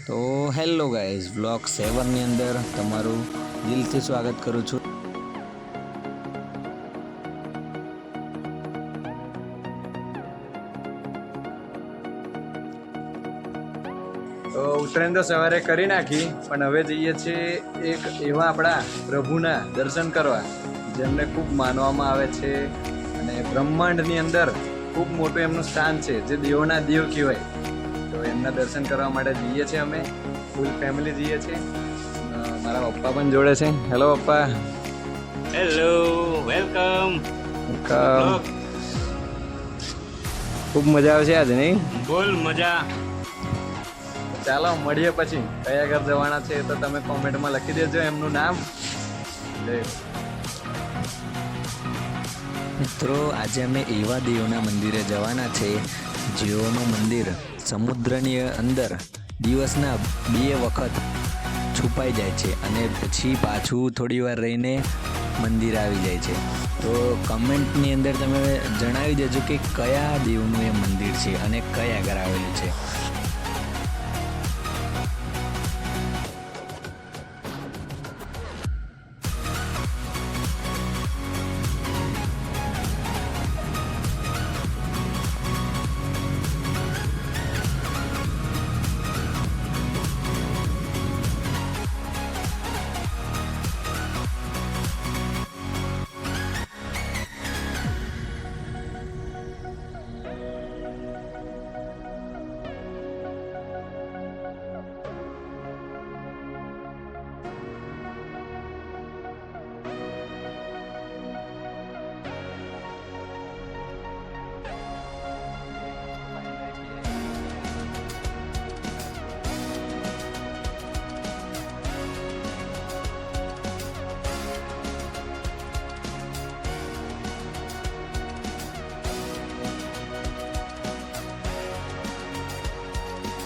તો hello guys, vlog 7ની અંદર તમારું દિલથી સ્વાગત કરું છું. તો ઉત્તરાયણ તો સવારે કરી નાખી, પણ હવે જઈએ છીએ એક એવા આપણા પ્રભુના દર્શન કરવા જેમને ખૂબ માનવામાં આવે છે અને બ્રહ્માંડની અંદર ખૂબ મોટું એમનું સ્થાન છે, જે દેવોના દેવ કહેવાય. તો એમના દર્શન કરવા માટે જઈએ છીએ. અમે ફૂલ ફેમિલી જઈએ છીએ. મારા પપ્પા પણ જોડે છે. હેલો પપ્પા. Hello, welcome. ખૂબ મજા આવશે આજે, નહીં? બોલ મજા. ચાલો મળીએ પછી. કયા ઘર જવાના છે તો તમે કોમેન્ટમાં લખી દેજો એમનું નામ. મિત્રો, આજે અમે એવા દેવના મંદિરે જવાના છે જેઓનું મંદિર સમુદ્રની અંદર દિવસના 2 વખત છુપાઈ જાય છે અને પછી પાછું થોડી વાર રહીને મંદિર આવી જાય છે. તો કમેન્ટની અંદર તમે જણાવી દેજો કે કયા દેવનું એ મંદિર છે અને કયા આગળ આવેલું છે.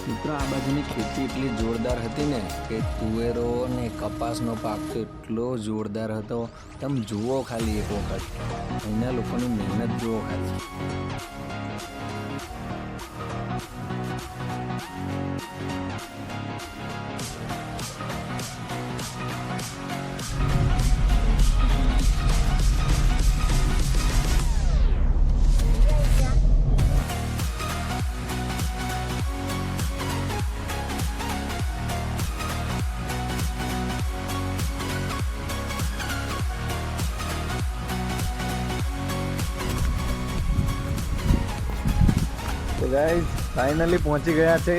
મિત્રો, આ બાજુની ખેતી એટલી જોરદાર હતી ને કે તુવેરો ને કપાસનો પાક તો એટલો જોરદાર હતો. તમે જુઓ ખાલી એક વખત, અહીંના લોકોની મહેનત જુઓ ખાલી. તો ગાઈઝ, ફાઇનલી પહોંચી ગયા છે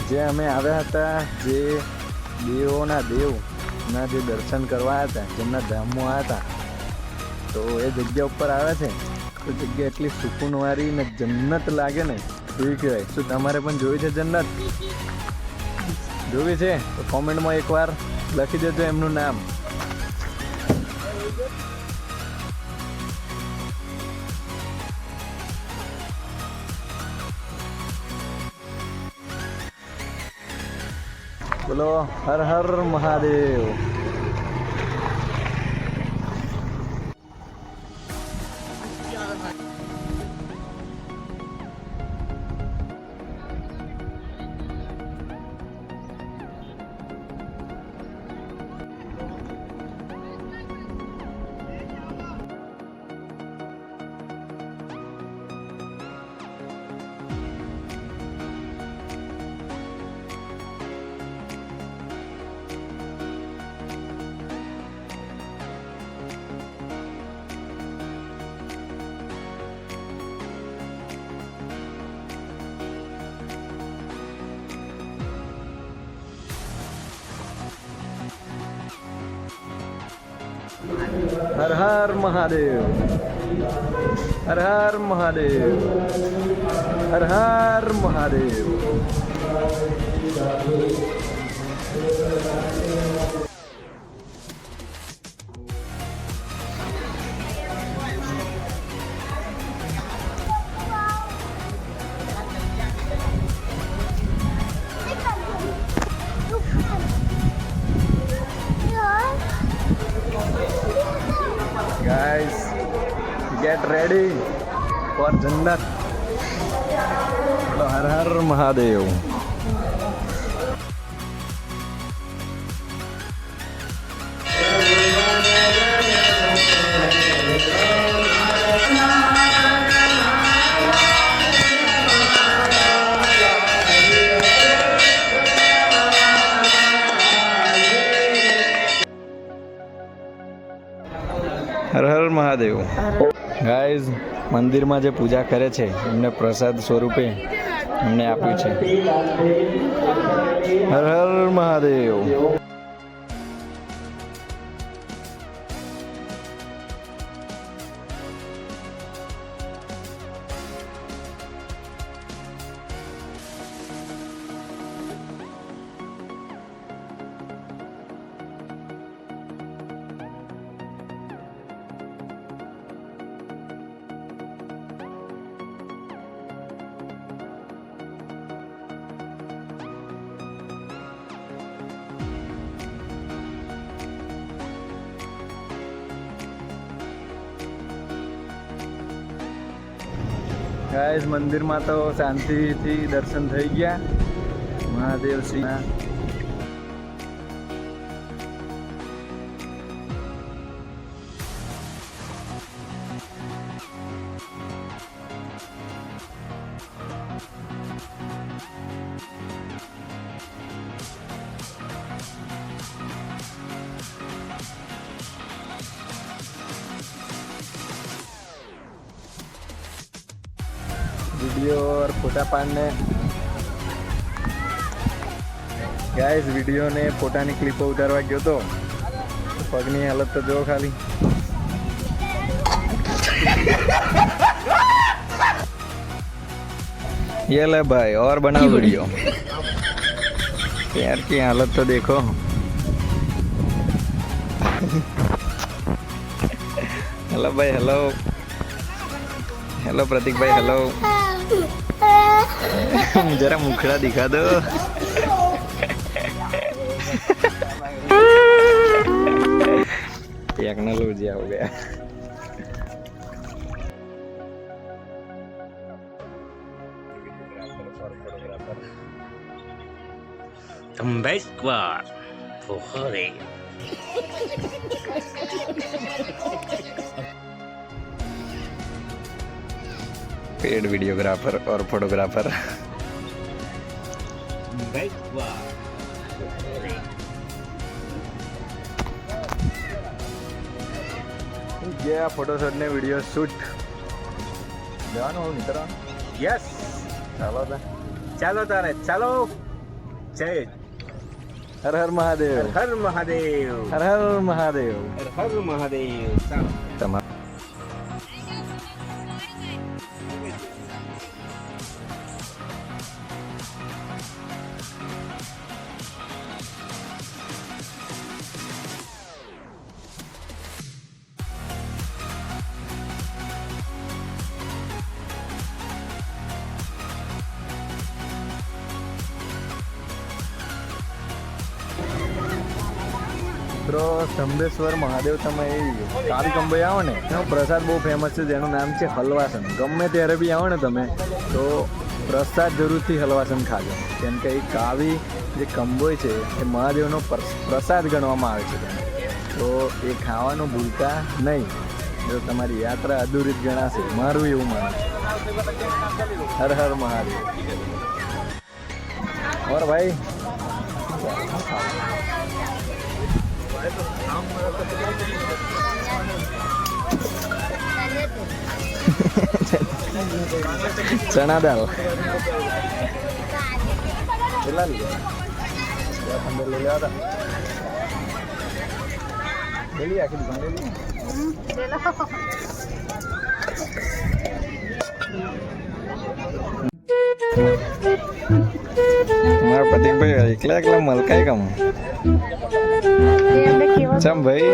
જે અમે આવ્યા હતા, જે દેવોના દેવના જે દર્શન કરવા હતા, જેમના ધામમાં આવ્યા હતા. તો એ જગ્યા ઉપર આવે છે તો જગ્યા એટલી સુકૂનવાળી ને જન્નત લાગે ને એવી કહેવાય. શું તમારે પણ જોઈ છે જન્નત? જોવી છે તો કોમેન્ટમાં એકવાર લખી દેજો એમનું નામ. બોલો Har Har Mahadev. Har Har Mahadev. Har Har Mahadev. Har Har Mahadev. Guys, get ready for Jannat. Har Har Mahadev. Har Har Mahadev. Guys, મંદિરમાં જે પૂજા કરે છે એમને પ્રસાદ સ્વરૂપે અમને આપ્યું છે. હર હર મહાદેવ. ગાઈઝ, મંદિરમાં તો શાંતિથી દર્શન થઈ ગયા મહાદેવ શ્રીના. वीडियो और फोटा पाड़ने गाइस, वीडियो ने फोटा ની ક્લિપો ઉતારવા ગયો તો પગની હાલત તો જો ખાલી. ये ले भाई और बनाओ वीडियो. पैर की हालत तो देखो. हेलो भाई, हेलो हेलो प्रतीक भाई, हेलो. जरा मुखड़ा दिखा दो. टेक्नोलॉजी हो गया. Tambay Squad. Pohore. Paid videographer और फोटोग्राफर. Tambay Squad. ગયા ફોટોશૂટ ને વિડીયો શૂટ જવાનું હું નીકળવાનું. યસ, ચાલો ચાલો તારે ચાલો. જય હર હર મહાદેવ. હર મહાદેવ. હર હર મહાદેવ. હર મહાદેવ. ચાલો. તમારું મિત્રો સ્તંભેશ્વર મહાદેવ તમે કાળી કંબોઈ આવો ને એનો પ્રસાદ બહુ ફેમસ છે જેનું નામ છે હલવાસન. ગમે ત્યારે બી આવો ને તમે તો પ્રસાદ જરૂરથી હલવાસન ખાજો, કેમ કે એ કાવી જે કંબોઈ છે એ મહાદેવનો પ્રસાદ ગણવામાં આવે છે તેને. તો એ ખાવાનું ભૂલતા નહીં, જો તમારી યાત્રા અધૂરી જ ગણાશે, મારું એવું માનવું. હર હર મહાદેવ. और भाई चना दाल કેટલા લીધા? 15 લઈ લેવા હતા. લેલી આખી દુકાન લેલી. મારા પ્રતિકભાઈ એકલા એકલા મલકાય કમ ચમ ભાઈ.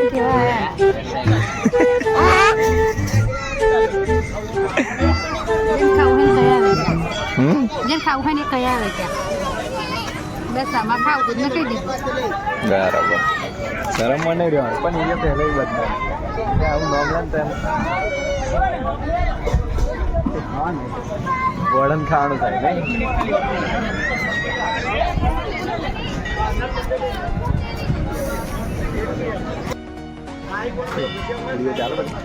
જે ખાવું હોય ને કઈ આવે ત્યાં બસ આમાં ખાવું તો નથી દીધું. બરાબર, શરમ માં નહીં રહેવાનું, પણ એ પહેલે બધા આવું નોમલાન તેમ વળન ખાવાનું થાય નહીં. ચાલો પછી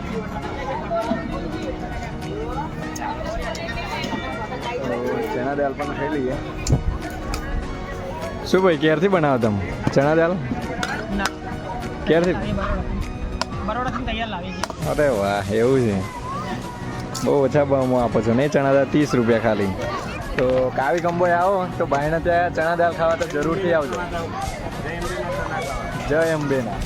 ચણા દાળ પણ ખાઈ લઈએ. શું ભાઈ ક્યારથી બનાવો તમે ચણા દાળ? ક્યારથી અરે વાહ, એવું છે. બહુ ઓછા ભાવમાં આપો છો નહીં? ચણા દાળ 30 રૂપિયા ખાલી. તો કાવી કંબોય આવો તો ભાઈને ત્યાં ચણા દાળ ખાવા તો જરૂરથી આવજો. જય અંબેના.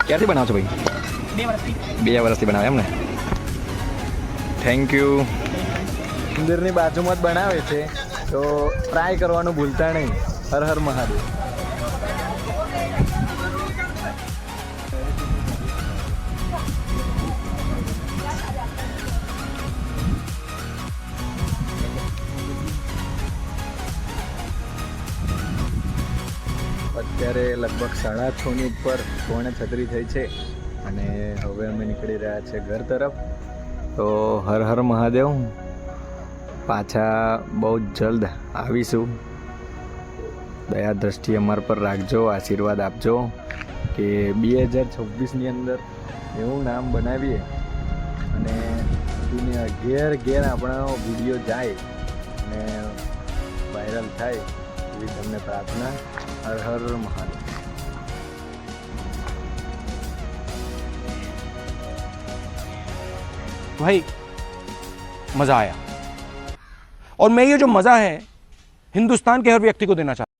ક્યારથી બનાવો છો ભાઈ? 2 વર્ષથી બનાવે એમ ને? Thank you. મંદિરની બાજુમાં જ બનાવે છે તો ટ્રાય કરવાનું ભૂલતા નહીં. હર હર મહાદેવ. અત્યારે લગભગ 6:30 ઉપર 6:36 થઈ છે અને હવે અમે નીકળી રહ્યા છે ઘર તરફ. તો હર હર મહાદેવ. પાછા બહુ જ જલ્દ આવીશું. દયા દ્રષ્ટિ અમારા પર રાખજો, આશીર્વાદ આપજો કે 2026ની અંદર એવું નામ બનાવીએ અને દુનિયા ઘેર આપણો વિડીયો જાય અને વાયરલ થાય એવી તમને પ્રાર્થના. હર હર મહાદેવ. भाई मज़ा आया और मैं ये जो मज़ा है हिंदुस्तान के हर व्यक्ति को देना चाहता हूँ.